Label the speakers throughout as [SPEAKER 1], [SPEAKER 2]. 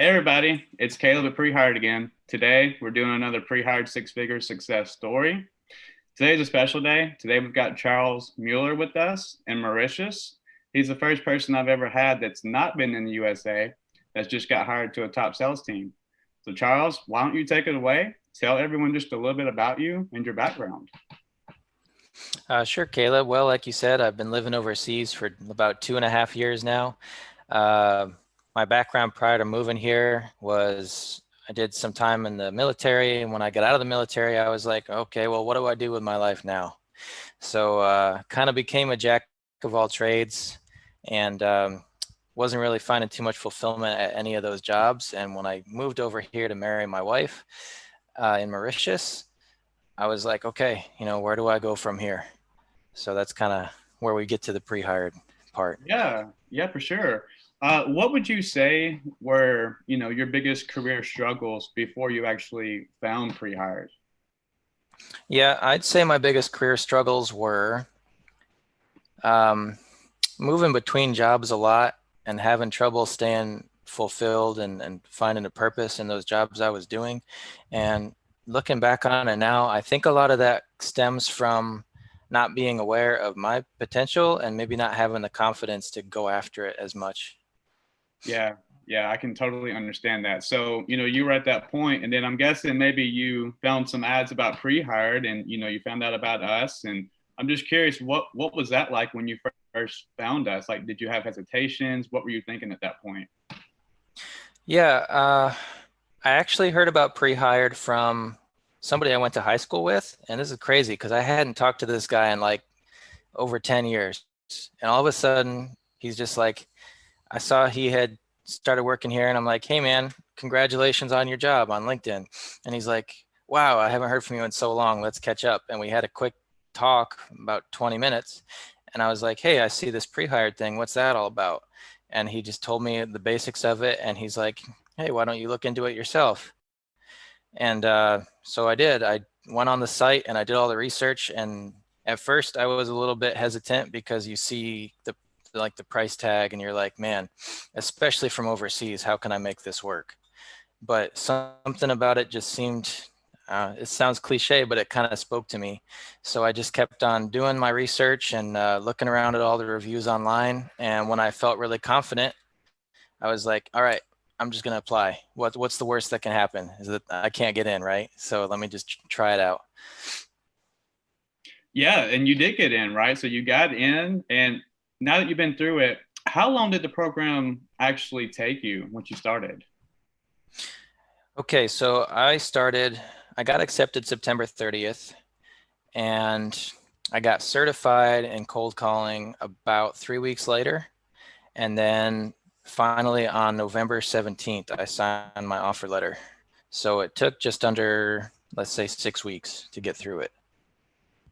[SPEAKER 1] Hey everybody, it's Caleb at Prehired again. Today we're doing another Prehired six-figure success story. Today's a special day. Today we've got Charles Muller with us in Mauritius. He's the first person I've ever had that's not been in the USA that's just got hired to a top sales team. So Charles, why don't you take it away? Tell everyone just a little bit about you and your background.
[SPEAKER 2] Sure, Caleb. Well, like you said, I've been living overseas for about 2.5 years now. Uh, my background prior to moving here was I did some time in the military, and when I got out of the military, I was like, okay, well, what do I do with my life now? So kind of became a jack of all trades, and wasn't really finding too much fulfillment at any of those jobs. And when I moved over here to marry my wife in Mauritius, I was like, okay, where do I go from here? So that's kind of where we get to the pre-hired part.
[SPEAKER 1] Yeah, for sure. What would you say were, your biggest career struggles before you actually found Prehired?
[SPEAKER 2] Yeah, I'd say my biggest career struggles were um, moving between jobs a lot and having trouble staying fulfilled and finding a purpose in those jobs I was doing. And looking back on it now, I think a lot of that stems from not being aware of my potential and maybe not having the confidence to go after it as much.
[SPEAKER 1] Yeah, yeah, I can totally understand that. So, you were at that point, and then I'm guessing maybe you found some ads about pre-hired, and you found out about us. And I'm just curious, what was that like when you first found us? Like, did you have hesitations? What were you thinking at that point?
[SPEAKER 2] Yeah, I actually heard about pre-hired from somebody I went to high school with, and this is crazy because I hadn't talked to this guy in like over 10 years. And all of a sudden, he's just like, I saw he had started working here, and I'm like, hey man, congratulations on your job on LinkedIn. And he's like, wow, I haven't heard from you in so long. Let's catch up. And we had a quick talk, about 20 minutes. And I was like, hey, I see this pre-hired thing. What's that all about? And he just told me the basics of it. And he's like, hey, why don't you look into it yourself? And so I did. I went on the site and I did all the research. And at first, I was a little bit hesitant because you see the price tag and you're like, man, especially from overseas, how can I make this work? But something about it just seemed, it sounds cliche, but it kind of spoke to me. So I just kept on doing my research and looking around at all the reviews online. And when I felt really confident, I was like, all right, I'm just going to apply. What's the worst that can happen is that I can't get in, right? So let me just try it out.
[SPEAKER 1] Yeah, and you did get in, right? So you got in, and now that you've been through it, how long did the program actually take you once you started?
[SPEAKER 2] Okay, so I got accepted September 30th, and I got certified in cold calling about 3 weeks later. And then finally on November 17th, I signed my offer letter. So it took just under, let's say, 6 weeks to get through it.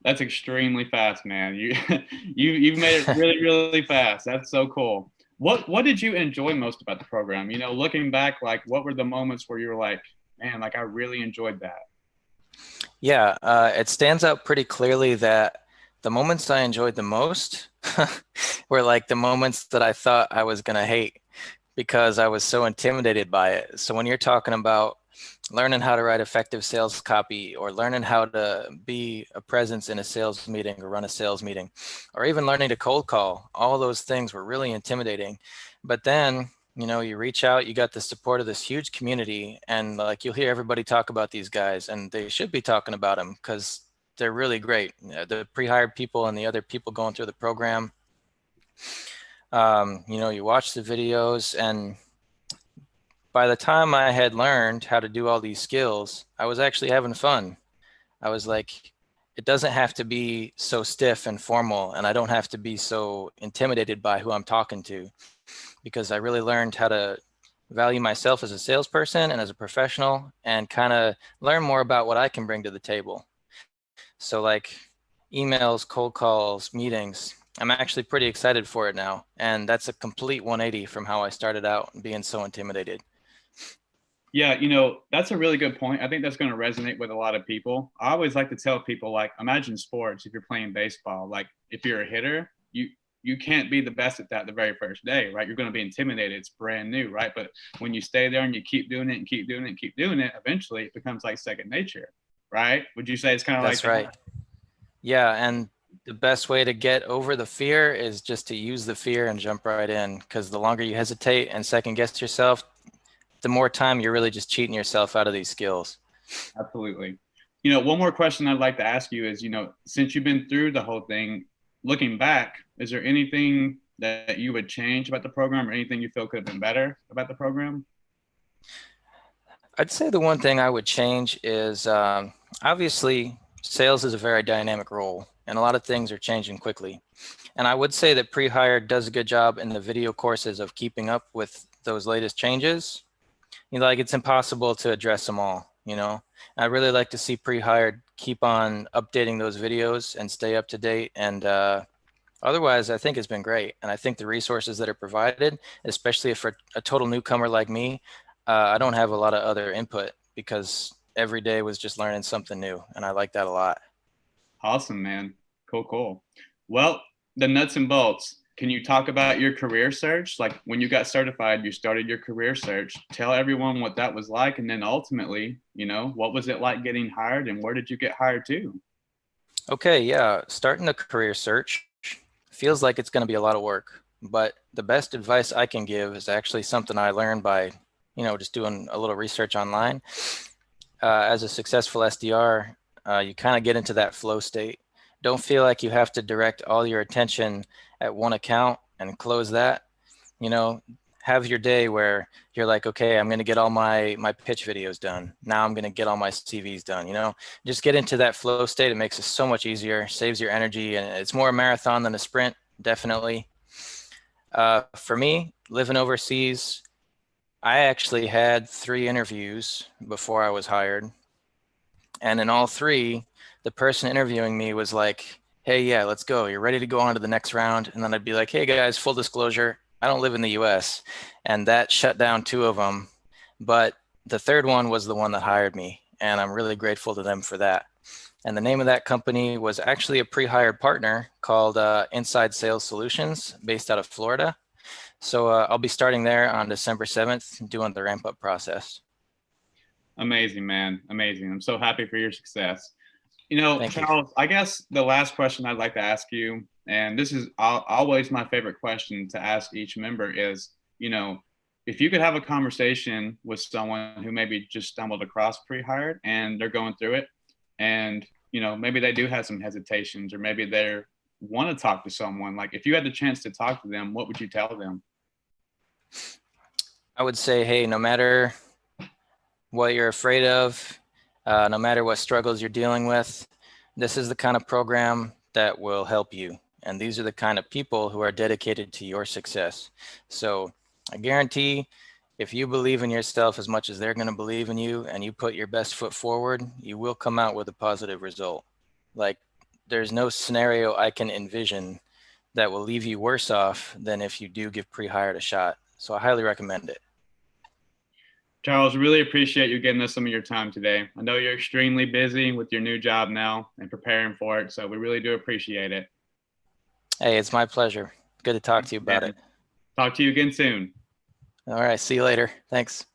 [SPEAKER 1] That's extremely fast, man. You've made it really, really fast. That's so cool. What did you enjoy most about the program? Looking back, like what were the moments where you were like, man, like I really enjoyed that.
[SPEAKER 2] Yeah, it stands out pretty clearly that the moments I enjoyed the most were like the moments that I thought I was going to hate because I was so intimidated by it. So when you're talking about learning how to write effective sales copy or learning how to be a presence in a sales meeting or run a sales meeting or even learning to cold call, all those things were really intimidating. But then, you reach out, you got the support of this huge community, and like you'll hear everybody talk about these guys, and they should be talking about them because they're really great. The pre-hired people and the other people going through the program, you watch the videos, and by the time I had learned how to do all these skills, I was actually having fun. I was like, it doesn't have to be so stiff and formal, and I don't have to be so intimidated by who I'm talking to because I really learned how to value myself as a salesperson and as a professional and kind of learn more about what I can bring to the table. So, like emails, cold calls, meetings, I'm actually pretty excited for it now. And that's a complete 180 from how I started out being so intimidated.
[SPEAKER 1] Yeah, that's a really good point. I think that's going to resonate with a lot of people. I always like to tell people, like, imagine sports if you're playing baseball. Like, if you're a hitter, you you can't be the best at that the very first day, right? You're going to be intimidated. It's brand new, right? But when you stay there and you keep doing it and keep doing it and keep doing it, eventually it becomes like second nature, right? Would you say it's kind of like
[SPEAKER 2] That's
[SPEAKER 1] that?
[SPEAKER 2] right. Yeah, and the best way to get over the fear is just to use the fear and jump right in. Because the longer you hesitate and second guess yourself, the more time you're really just cheating yourself out of these skills.
[SPEAKER 1] Absolutely. One more question I'd like to ask you is, since you've been through the whole thing, looking back, is there anything that you would change about the program or anything you feel could have been better about the program?
[SPEAKER 2] I'd say the one thing I would change is obviously sales is a very dynamic role and a lot of things are changing quickly. And I would say that Prehired does a good job in the video courses of keeping up with those latest changes. Like it's impossible to address them all. I'd really like to see Prehired keep on updating those videos and stay up to date. And otherwise, I think it's been great. And I think the resources that are provided, especially for a total newcomer like me, I don't have a lot of other input because every day was just learning something new. And I like that a lot.
[SPEAKER 1] Awesome, man. Cool, cool. Well, the nuts and bolts. Can you talk about your career search? Like when you got certified, you started your career search. Tell everyone what that was like. And then ultimately, what was it like getting hired and where did you get hired to?
[SPEAKER 2] Okay, yeah. Starting the career search feels like it's going to be a lot of work. But the best advice I can give is actually something I learned by, just doing a little research online. As a successful SDR, you kind of get into that flow state. Don't feel like you have to direct all your attention at one account and close that. You know, have your day where you're like, okay, I'm going to get all my pitch videos done. Now I'm going to get all my CVs done. Just get into that flow state. It makes it so much easier, saves your energy, and it's more a marathon than a sprint, definitely. For me, living overseas, I actually had 3 interviews before I was hired. And in all 3, the person interviewing me was like, hey, yeah, let's go. You're ready to go on to the next round. And then I'd be like, hey, guys, full disclosure, I don't live in the US. And that shut down 2 of them. But the third one was the one that hired me. And I'm really grateful to them for that. And the name of that company was actually a pre-hired partner called Inside Sales Solutions based out of Florida. So I'll be starting there on December 7th, doing the ramp up process.
[SPEAKER 1] Amazing, man. Amazing. I'm so happy for your success.
[SPEAKER 2] Thank you.
[SPEAKER 1] Charles, I guess the last question I'd like to ask you, and this is always my favorite question to ask each member is, if you could have a conversation with someone who maybe just stumbled across pre-hired and they're going through it and, maybe they do have some hesitations or maybe they want to talk to someone, like if you had the chance to talk to them, what would you tell them?
[SPEAKER 2] I would say, hey, no matter what you're afraid of, no matter what struggles you're dealing with, this is the kind of program that will help you. And these are the kind of people who are dedicated to your success. So I guarantee if you believe in yourself as much as they're going to believe in you and you put your best foot forward, you will come out with a positive result. Like there's no scenario I can envision that will leave you worse off than if you do give pre-hired a shot. So I highly recommend it.
[SPEAKER 1] Charles, really appreciate you giving us some of your time today. I know you're extremely busy with your new job now and preparing for it, so we really do appreciate it.
[SPEAKER 2] Hey, it's my pleasure. Good to talk to you about it.
[SPEAKER 1] Talk to you again soon.
[SPEAKER 2] All right, see you later. Thanks.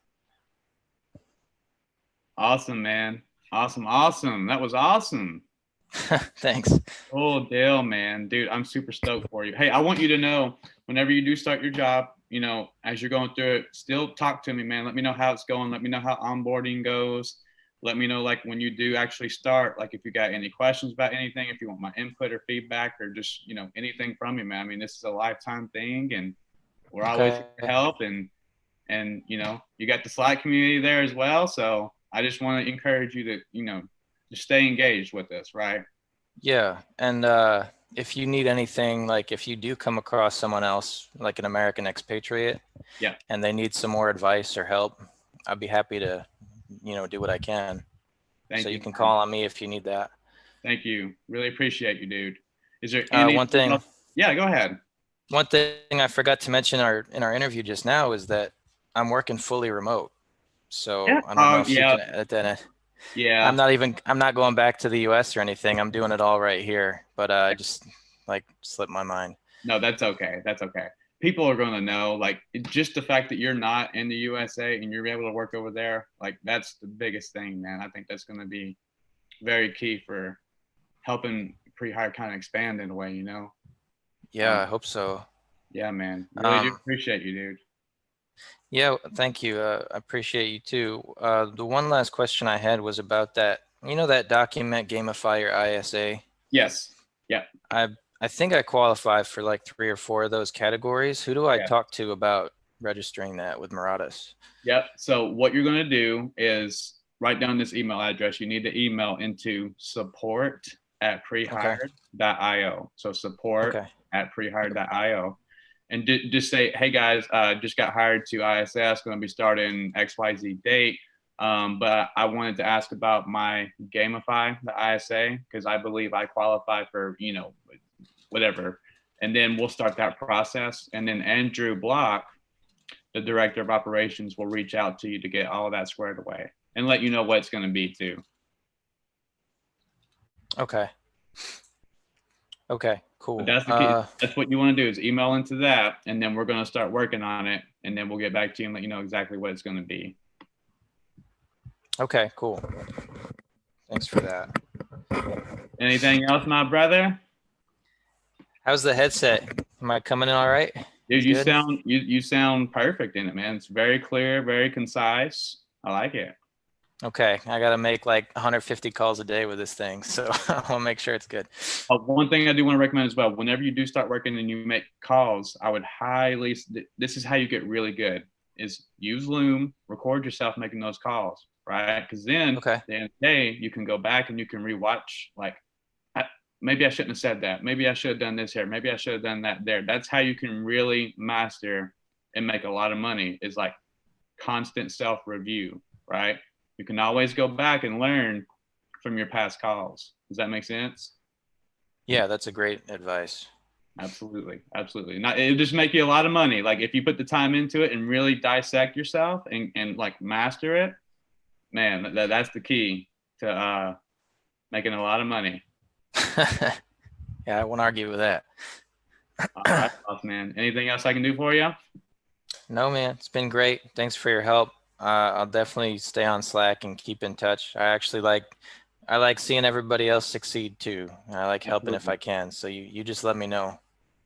[SPEAKER 1] Awesome, man. Awesome, awesome. That was awesome.
[SPEAKER 2] Thanks.
[SPEAKER 1] Oh, deal, man. Dude, I'm super stoked for you. Hey, I want you to know whenever you do start your job, as you're going through it, still talk to me, man. Let me know how it's going. Let me know how onboarding goes. Let me know, like, when you do actually start, like, if you got any questions about anything, if you want my input or feedback or just, anything from me, man. I mean, this is a lifetime thing and we're always here to help. And, you got the Slack community there as well. So I just want to encourage you to, just stay engaged with us, right?
[SPEAKER 2] Yeah. And if you need anything, like if you do come across someone else, like an American expatriate,
[SPEAKER 1] yeah,
[SPEAKER 2] and they need some more advice or help, I'd be happy to, do what I can. So you can call on me if you need that.
[SPEAKER 1] Thank you. Really appreciate you, dude. Is there any
[SPEAKER 2] one thing?
[SPEAKER 1] Yeah, go ahead.
[SPEAKER 2] One thing I forgot to mention in our interview just now is that I'm working fully remote. So
[SPEAKER 1] yeah.
[SPEAKER 2] I don't know if you can edit that.
[SPEAKER 1] Yeah.
[SPEAKER 2] I'm not going back to the US or anything. I'm doing it all right here, but I just like slipped my mind.
[SPEAKER 1] No, that's okay. That's okay. People are going to know, like, just the fact that you're not in the USA and you're able to work over there, like, that's the biggest thing, man. I think that's going to be very key for helping pre-hire kind of expand in a way, you know?
[SPEAKER 2] Yeah,
[SPEAKER 1] Um,
[SPEAKER 2] I hope so.
[SPEAKER 1] yeah, man. Really do
[SPEAKER 2] Um,
[SPEAKER 1] appreciate you, dude.
[SPEAKER 2] yeah, thank you. I appreciate you too. The one last question I had was about that, that document Gamify Your ISA.
[SPEAKER 1] Yes. Yeah.
[SPEAKER 2] I I think I qualify for like 3 or 4 of those categories. Who do I
[SPEAKER 1] Yeah.
[SPEAKER 2] talk to about registering that with Muratus?
[SPEAKER 1] Yep. So what you're going to do is write down this email address. You need to email into support at
[SPEAKER 2] Okay.
[SPEAKER 1] prehired.io. So support
[SPEAKER 2] Okay.
[SPEAKER 1] at prehired.io. And just say, hey guys, just got hired to ISS, going to be starting XYZ date. But I wanted to ask about my Gamify, the ISA, because I believe I qualify for, whatever. And then we'll start that process. And then Andrew Block, the director of operations, will reach out to you to get all of that squared away and let you know what it's going to be too.
[SPEAKER 2] Okay. Okay.
[SPEAKER 1] But
[SPEAKER 2] Cool.
[SPEAKER 1] that's the key. That's what you want to do is email into that, and then we're going to start working on it, and then we'll get back to you and let you know exactly what it's going to be.
[SPEAKER 2] Okay. Cool. Thanks for that.
[SPEAKER 1] Anything else, my brother?
[SPEAKER 2] How's the headset? Am I coming in all right?
[SPEAKER 1] Dude,
[SPEAKER 2] It's
[SPEAKER 1] you
[SPEAKER 2] good.
[SPEAKER 1] sound you sound perfect in it, man. It's very clear, very concise. I like it.
[SPEAKER 2] Okay. I got to make like 150 calls a day with this thing, so I'll make sure it's good.
[SPEAKER 1] One thing I do want to recommend as well, whenever you do start working and you make calls, I would highly, this is how you get really good, is use Loom, record yourself making those calls, right? Because then at
[SPEAKER 2] Okay.
[SPEAKER 1] the end of the day, you can go back and you can rewatch, like, maybe I shouldn't have said that. Maybe I should have done this here. Maybe I should have done that there. That's how you can really master and make a lot of money, is like constant self review, right? You can always go back and learn from your past calls. Does that make sense?
[SPEAKER 2] Yeah, that's a great advice.
[SPEAKER 1] Absolutely, absolutely. Not, it'll just make you a lot of money. Like if you put the time into it and really dissect yourself and like master it, man, that's the key to making a lot of money.
[SPEAKER 2] Yeah, I won't argue with that.
[SPEAKER 1] All right, boss man. Anything else I can do for you?
[SPEAKER 2] No, man, it's been great. Thanks for your help. I'll definitely stay on Slack and keep in touch. I like seeing everybody else succeed too. I like helping if
[SPEAKER 1] Absolutely.
[SPEAKER 2] I can. So you just let me know.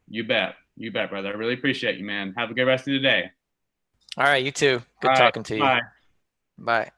[SPEAKER 1] You bet. You bet, brother. I really appreciate you, man. Have a good rest of the day.
[SPEAKER 2] All right, you too.
[SPEAKER 1] All
[SPEAKER 2] Good
[SPEAKER 1] right.
[SPEAKER 2] talking to you.
[SPEAKER 1] Bye.
[SPEAKER 2] Bye.